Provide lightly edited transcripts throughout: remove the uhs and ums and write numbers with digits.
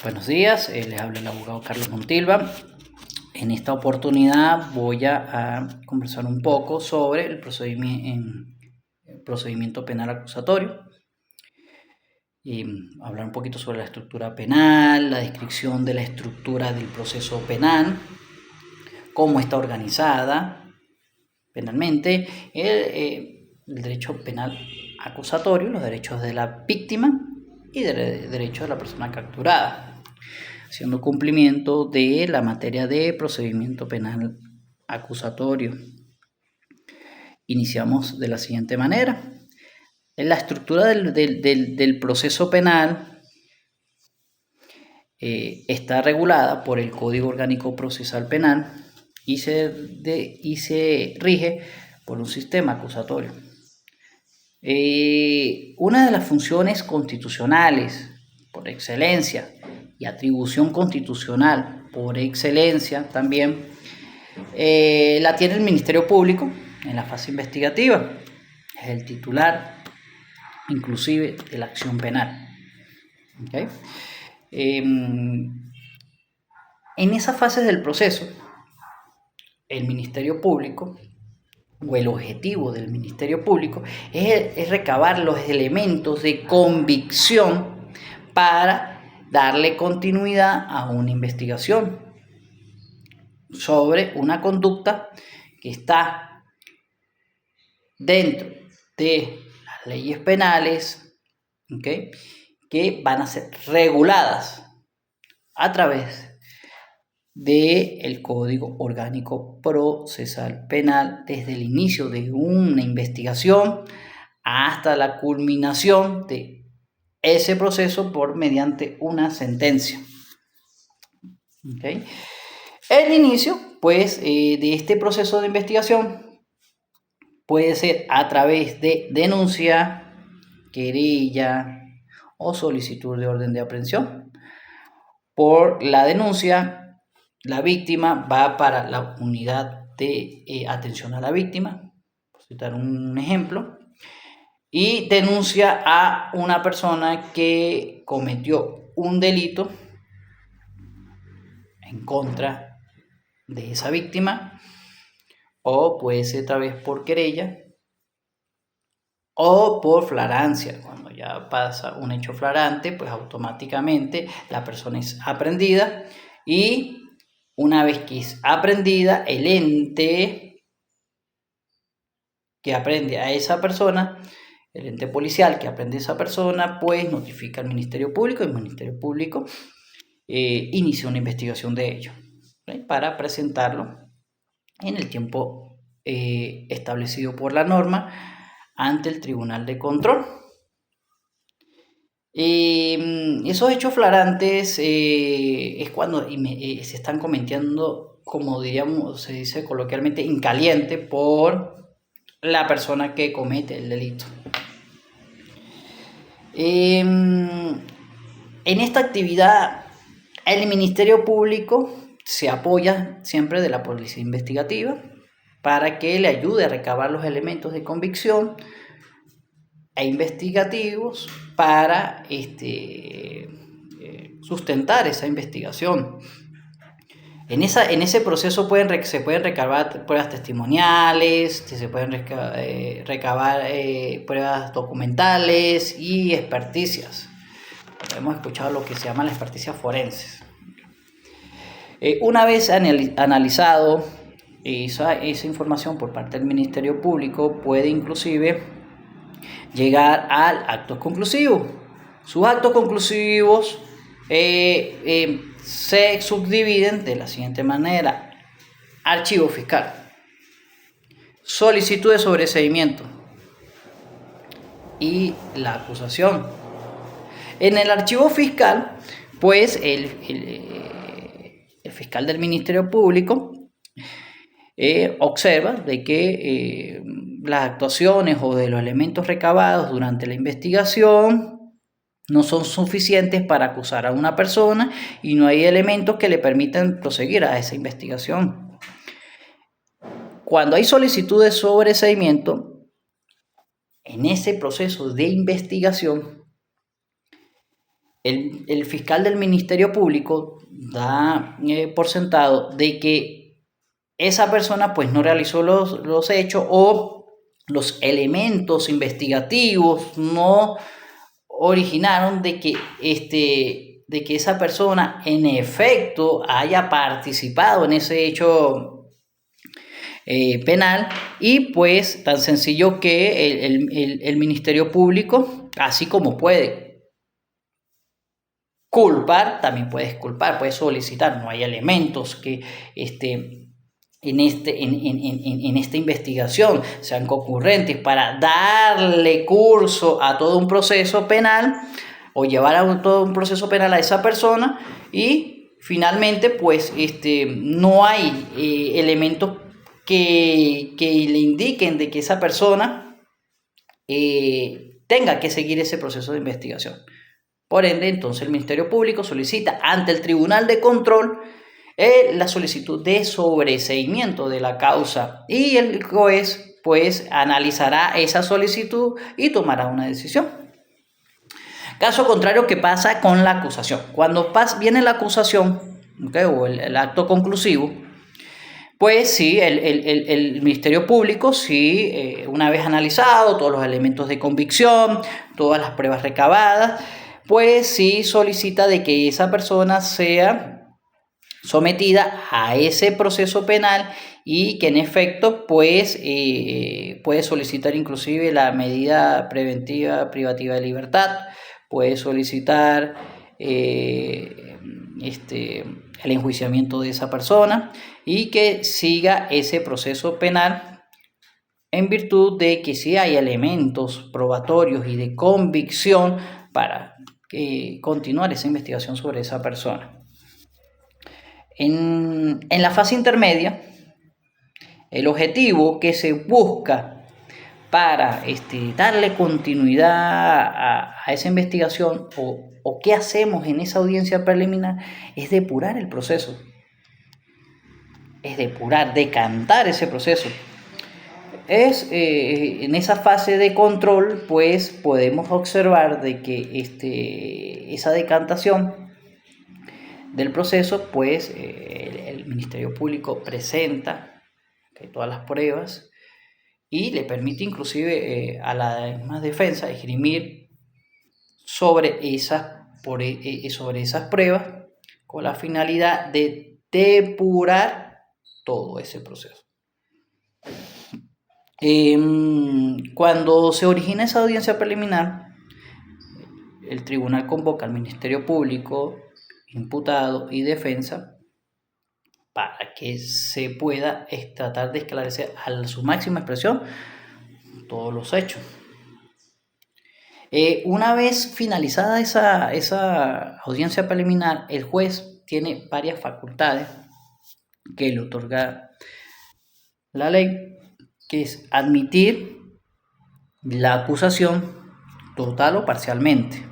Buenos días, les habla el abogado Carlos Montilva. En esta oportunidad voy a conversar un poco sobre el procedimiento penal acusatorio y hablar un poquito sobre la estructura penal, la descripción de la estructura del proceso penal, cómo está organizada penalmente, el derecho penal acusatorio, los derechos de la víctima y derechos de la persona capturada, haciendo cumplimiento de la materia de procedimiento penal acusatorio. Iniciamos de la siguiente manera. En la estructura del proceso penal está regulada por el Código Orgánico Procesal Penal y se rige por un sistema acusatorio. Una de las funciones constitucionales por excelencia y atribución constitucional por excelencia también la tiene el Ministerio Público en la fase investigativa. Es el titular inclusive de la acción penal. ¿Okay? En esas fases del proceso, el Ministerio Público o el objetivo del Ministerio Público es recabar los elementos de convicción para darle continuidad a una investigación sobre una conducta que está dentro de las leyes penales, ¿okay?, que van a ser reguladas a través del Código Orgánico Procesal Penal desde el inicio de una investigación hasta la culminación de ese proceso mediante una sentencia. ¿Okay? El inicio, pues, de este proceso de investigación puede ser a través de denuncia, querella o solicitud de orden de aprehensión. Por la denuncia, la víctima va para la unidad de atención a la víctima, por citar un ejemplo, y denuncia a una persona que cometió un delito en contra de esa víctima, o puede ser tal vez por querella o por flagrancia. Cuando ya pasa un hecho flagrante, pues automáticamente la persona es aprehendida, y una vez que es aprehendida, el ente que aprende a esa persona, el ente policial que aprende a esa persona, pues notifica al Ministerio Público, y el Ministerio Público inicia una investigación de ello, ¿sí?, para presentarlo en el tiempo establecido por la norma ante el Tribunal de Control. Esos hechos flagrantes es cuando se están cometiendo, como diríamos, se dice coloquialmente, en caliente por la persona que comete el delito. En esta actividad, el Ministerio Público se apoya siempre de la policía investigativa para que le ayude a recabar los elementos de convicción e investigativos para sustentar esa investigación. En ese proceso se pueden recabar pruebas testimoniales, se pueden recabar pruebas documentales y experticias. Hemos escuchado lo que se llama la experticia forense. Una vez analizado esa información por parte del Ministerio Público, puede inclusive llegar al acto conclusivo. Sus actos conclusivos se subdividen de la siguiente manera: archivo fiscal, solicitud de sobreseimiento y la acusación. En el archivo fiscal, pues el fiscal del Ministerio Público observa de que las actuaciones o de los elementos recabados durante la investigación no son suficientes para acusar a una persona y no hay elementos que le permitan proseguir a esa investigación. Cuando hay solicitud de sobreseimiento, en ese proceso de investigación, el fiscal del Ministerio Público da por sentado de que esa persona pues no realizó los hechos o los elementos investigativos no originaron de que esa persona en efecto haya participado en ese hecho penal, y pues tan sencillo que el Ministerio Público, así como puede culpar, también puede exculpar, puede solicitar. No hay elementos que en esta investigación sean concurrentes para darle curso a todo un proceso penal o llevar a todo un proceso penal a esa persona, y finalmente pues no hay elementos que le indiquen de que esa persona tenga que seguir ese proceso de investigación. Por ende, entonces el Ministerio Público solicita ante el Tribunal de Control la solicitud de sobreseimiento de la causa, y el juez pues analizará esa solicitud y tomará una decisión. Caso contrario, ¿qué pasa con la acusación? Cuando viene la acusación, ¿okay?, o el acto conclusivo, pues sí, el Ministerio Público, sí, una vez analizado todos los elementos de convicción, todas las pruebas recabadas, pues sí solicita de que esa persona sea sometida a ese proceso penal, y que en efecto pues puede solicitar inclusive la medida preventiva privativa de libertad, puede solicitar el enjuiciamiento de esa persona y que siga ese proceso penal, en virtud de que si hay elementos probatorios y de convicción para continuar esa investigación sobre esa persona. En la fase intermedia, el objetivo que se busca para darle continuidad a esa investigación o qué hacemos en esa audiencia preliminar es depurar el proceso, es depurar, decantar ese proceso. En esa fase de control pues podemos observar de que esa decantación del proceso pues el Ministerio Público presenta todas las pruebas y le permite inclusive a la misma defensa esgrimir sobre esas pruebas con la finalidad de depurar todo ese proceso. Cuando se origina esa audiencia preliminar, el tribunal convoca al Ministerio Público, imputado y defensa para que se pueda tratar de esclarecer a su máxima expresión todos los hechos. Una vez finalizada esa audiencia preliminar, el juez tiene varias facultades que le otorga la ley, que es admitir la acusación total o parcialmente,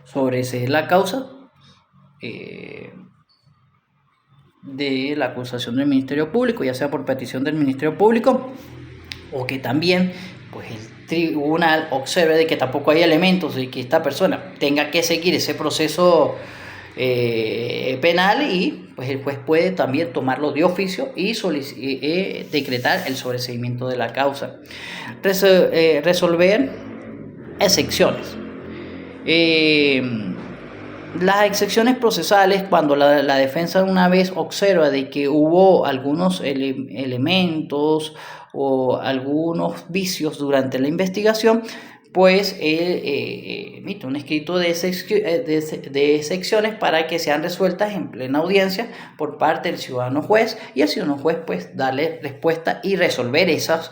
sobreseer la causa de la acusación del Ministerio Público, ya sea por petición del Ministerio Público o que también pues el tribunal observe de que tampoco hay elementos de que esta persona tenga que seguir ese proceso penal, y pues el juez puede también tomarlo de oficio y decretar el sobreseimiento de la causa. Resolver excepciones. Las excepciones procesales, cuando la defensa una vez observa de que hubo algunos elementos o algunos vicios durante la investigación, pues emite un escrito de excepciones para que sean resueltas en plena audiencia por parte del ciudadano juez, y el ciudadano juez pues darle respuesta y resolver esas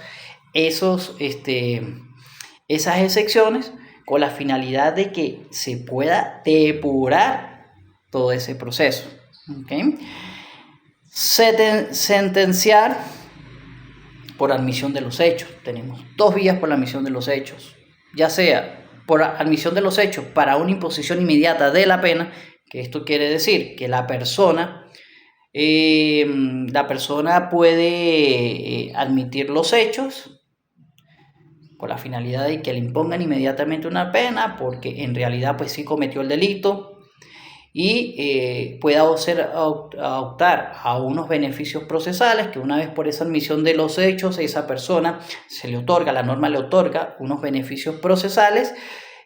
excepciones, con la finalidad de que se pueda depurar todo ese proceso. ¿Okay? Sentenciar por admisión de los hechos. Tenemos dos vías por la admisión de los hechos, ya sea por admisión de los hechos para una imposición inmediata de la pena, que esto quiere decir que la persona puede admitir los hechos con la finalidad de que le impongan inmediatamente una pena, porque en realidad pues sí cometió el delito, y pueda optar a unos beneficios procesales que, una vez por esa admisión de los hechos, a esa persona se le otorga, la norma le otorga unos beneficios procesales,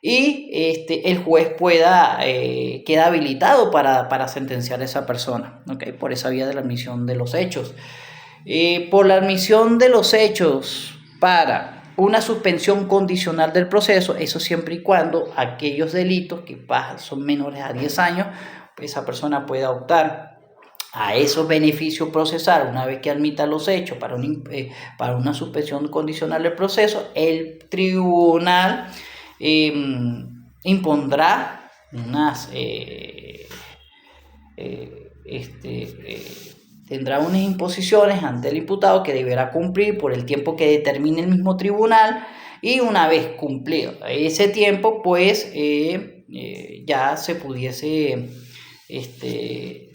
y el juez queda habilitado para sentenciar a esa persona, ¿okay? Por esa vía de la admisión de los hechos. Por la admisión de los hechos para una suspensión condicional del proceso, eso siempre y cuando aquellos delitos que son menores a 10 años, esa persona pueda optar a esos beneficios procesales una vez que admita los hechos para una suspensión condicional del proceso. El tribunal impondrá tendrá unas imposiciones ante el imputado que deberá cumplir por el tiempo que determine el mismo tribunal, y una vez cumplido ese tiempo, pues ya se pudiese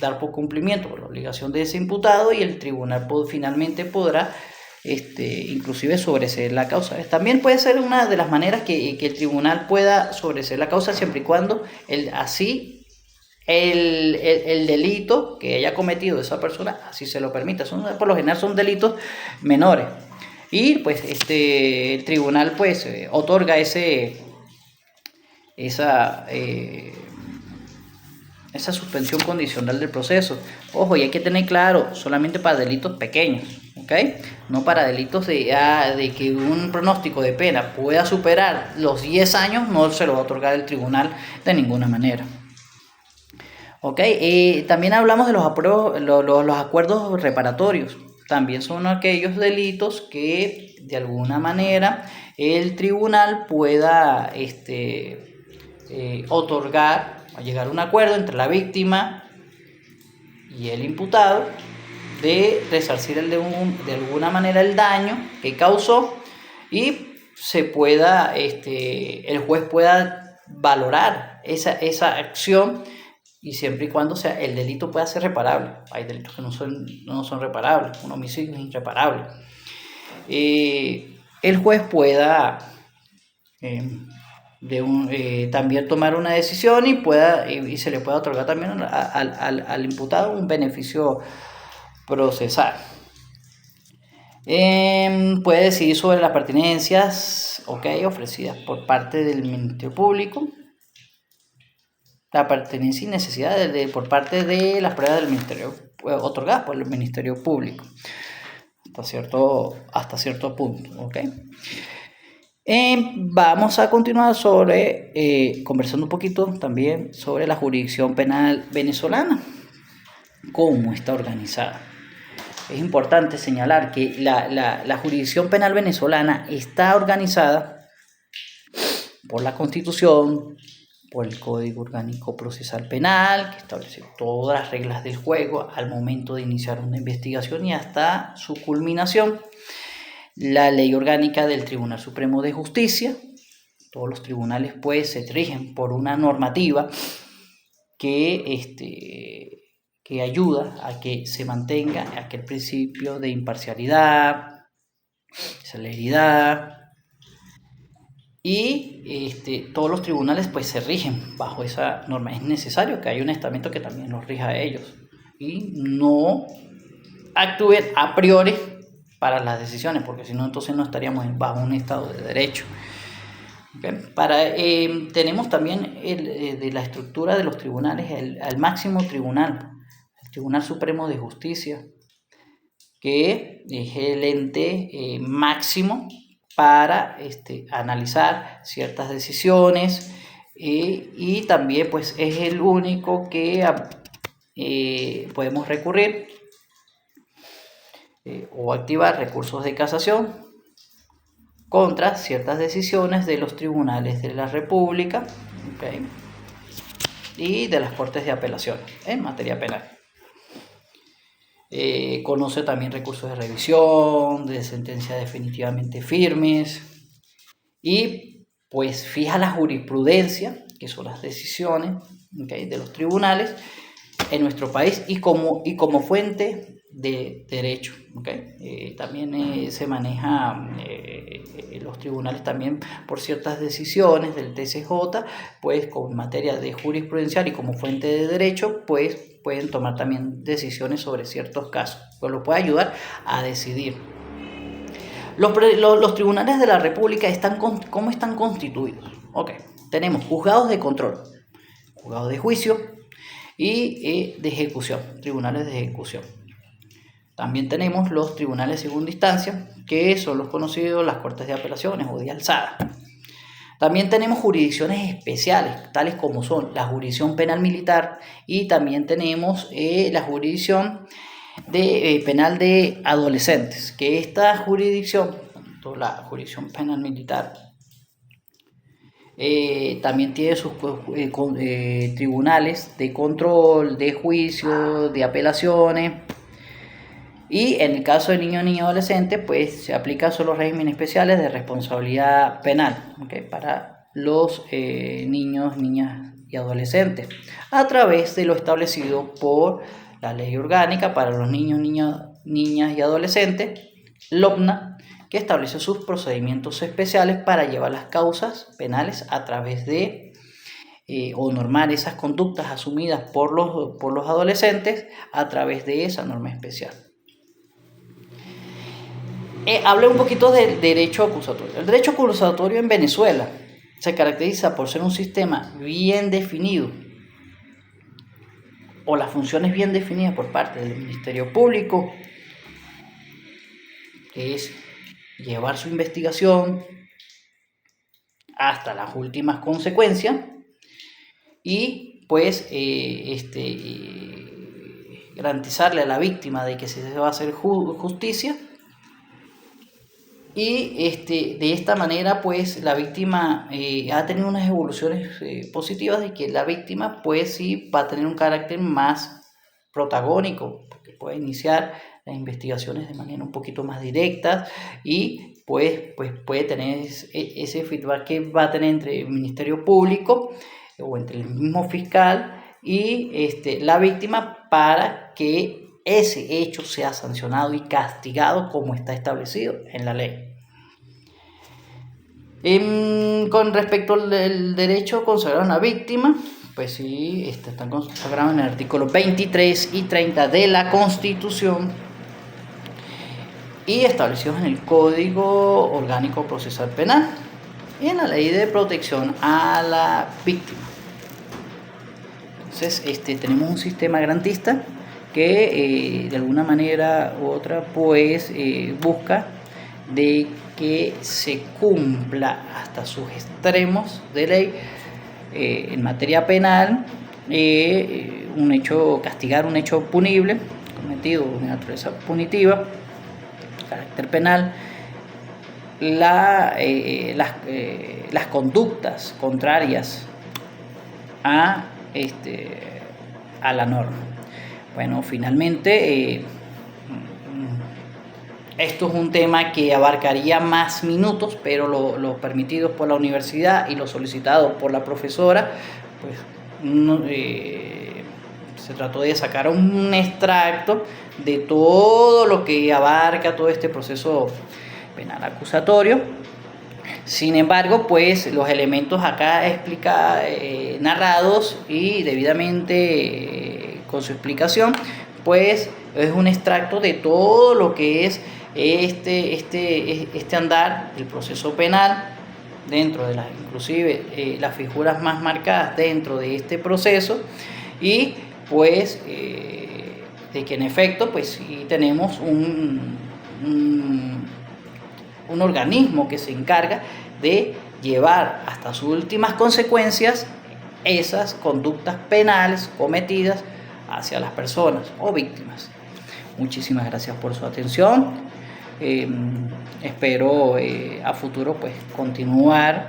dar por cumplimiento por la obligación de ese imputado, y el tribunal finalmente podrá inclusive sobreseer la causa. También puede ser una de las maneras que el tribunal pueda sobreseer la causa, siempre y cuando el delito que haya cometido esa persona así se lo permita. Por lo general son delitos menores, y pues el tribunal pues otorga esa suspensión condicional del proceso. Ojo, y hay que tener claro, solamente para delitos pequeños, ¿ok? No para delitos de que un pronóstico de pena pueda superar los 10 años, no se lo va a otorgar el tribunal de ninguna manera. ¿Ok? También hablamos de los acuerdos reparatorios. También son aquellos delitos que de alguna manera el tribunal pueda otorgar o llegar a un acuerdo entre la víctima y el imputado de resarcir de alguna manera el daño que causó, y el juez pueda valorar esa acción, y siempre y cuando el delito pueda ser reparable. Hay delitos que no son reparables, un homicidio es irreparable. El juez pueda también tomar una decisión, y se le pueda otorgar también al imputado un beneficio procesal. Puede decidir sobre las pertenencias ofrecidas por parte del Ministerio Público, la pertenencia y necesidad por parte de las pruebas del Ministerio otorgadas por el Ministerio Público hasta cierto punto, ¿ok? Vamos a continuar conversando un poquito también sobre la jurisdicción penal venezolana, cómo está organizada. Es importante señalar que la jurisdicción penal venezolana está organizada por la Constitución, por el Código Orgánico Procesal Penal, que establece todas las reglas del juego al momento de iniciar una investigación y hasta su culminación. La Ley Orgánica del Tribunal Supremo de Justicia. Todos los tribunales pues se rigen por una normativa que ayuda a que se mantenga aquel principio de imparcialidad, celeridad, y todos los tribunales pues se rigen bajo esa norma. Es necesario que haya un estamento que también los rija a ellos y no actúen a priori para las decisiones, porque si no, entonces no estaríamos bajo un Estado de Derecho. ¿Okay? Tenemos también de la estructura de los tribunales el máximo tribunal, el Tribunal Supremo de Justicia, que es el ente máximo para analizar ciertas decisiones, y también pues es el único que podemos recurrir o activar recursos de casación contra ciertas decisiones de los tribunales de la República, ¿okay? Y de las Cortes de Apelación en materia penal. Conoce también recursos de revisión, de sentencias definitivamente firmes, y pues fija la jurisprudencia, que son las decisiones, ¿okay?, de los tribunales en nuestro país, y como fuente de derecho, ¿okay? También se maneja los tribunales también por ciertas decisiones del TCJ, pues con materia de jurisprudencial y como fuente de derecho, pues pueden tomar también decisiones sobre ciertos casos, pues lo puede ayudar a decidir. Los tribunales de la República ¿cómo están constituidos? Okay. Tenemos juzgados de control, juzgados de juicio y de ejecución, tribunales de ejecución. También tenemos los tribunales de segunda instancia, que son los conocidos las cortes de apelaciones o de alzada. También tenemos jurisdicciones especiales, tales como son la jurisdicción penal militar y también tenemos la jurisdicción penal de adolescentes, que esta jurisdicción, la jurisdicción penal militar, también tiene sus tribunales de control, de juicio, de apelaciones. Y en el caso de niño y adolescente, pues se aplican solo regímenes especiales de responsabilidad penal, ¿okay? Para los niños, niñas y adolescentes, a través de lo establecido por la Ley Orgánica para los niños, niñas y adolescentes, LOPNA, que establece sus procedimientos especiales para llevar las causas penales a través de o normar esas conductas asumidas por los adolescentes a través de esa norma especial. Hablé un poquito del derecho acusatorio. El derecho acusatorio en Venezuela se caracteriza por ser un sistema bien definido o las funciones bien definidas por parte del Ministerio Público, que es llevar su investigación hasta las últimas consecuencias y pues garantizarle a la víctima de que se va a hacer justicia. Y de esta manera, pues, la víctima ha tenido unas evoluciones positivas de que la víctima, pues, sí va a tener un carácter más protagónico, porque puede iniciar las investigaciones de manera un poquito más directa y, pues puede tener ese feedback que va a tener entre el Ministerio Público o entre el mismo fiscal y la víctima para que ese hecho sea sancionado y castigado como está establecido en la ley. Con respecto al derecho consagrado a una víctima, pues sí, están consagrados en el artículo 23 y 30 de la Constitución y establecidos en el Código Orgánico Procesal Penal y en la Ley de Protección a la Víctima. Entonces, tenemos un sistema garantista que de alguna manera u otra pues busca de que se cumpla hasta sus extremos de ley en materia penal castigar un hecho punible cometido de naturaleza punitiva, carácter penal, las conductas contrarias a la norma. Bueno, finalmente esto es un tema que abarcaría más minutos, pero lo permitido por la universidad y lo solicitado por la profesora, pues se trató de sacar un extracto de todo lo que abarca todo este proceso penal acusatorio. Sin embargo, pues los elementos acá narrados y debidamente con su explicación, pues es un extracto de todo lo que es este andar del proceso penal dentro de inclusive las figuras más marcadas dentro de este proceso y pues de que en efecto pues sí tenemos un organismo que se encarga de llevar hasta sus últimas consecuencias esas conductas penales cometidas hacia las personas o víctimas. Muchísimas gracias por su atención. Espero a futuro pues continuar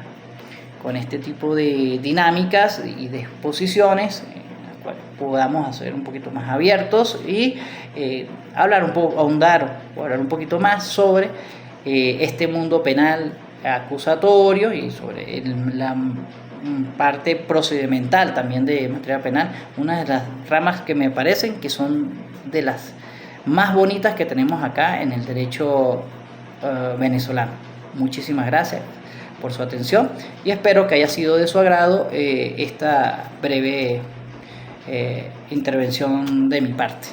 con este tipo de dinámicas y de exposiciones en las cuales podamos hacer un poquito más abiertos y hablar un poquito más sobre este mundo penal acusatorio y sobre la parte procedimental también de materia penal, una de las ramas que me parecen que son de las más bonitas que tenemos acá en el derecho venezolano. Muchísimas gracias por su atención y espero que haya sido de su agrado esta breve intervención de mi parte.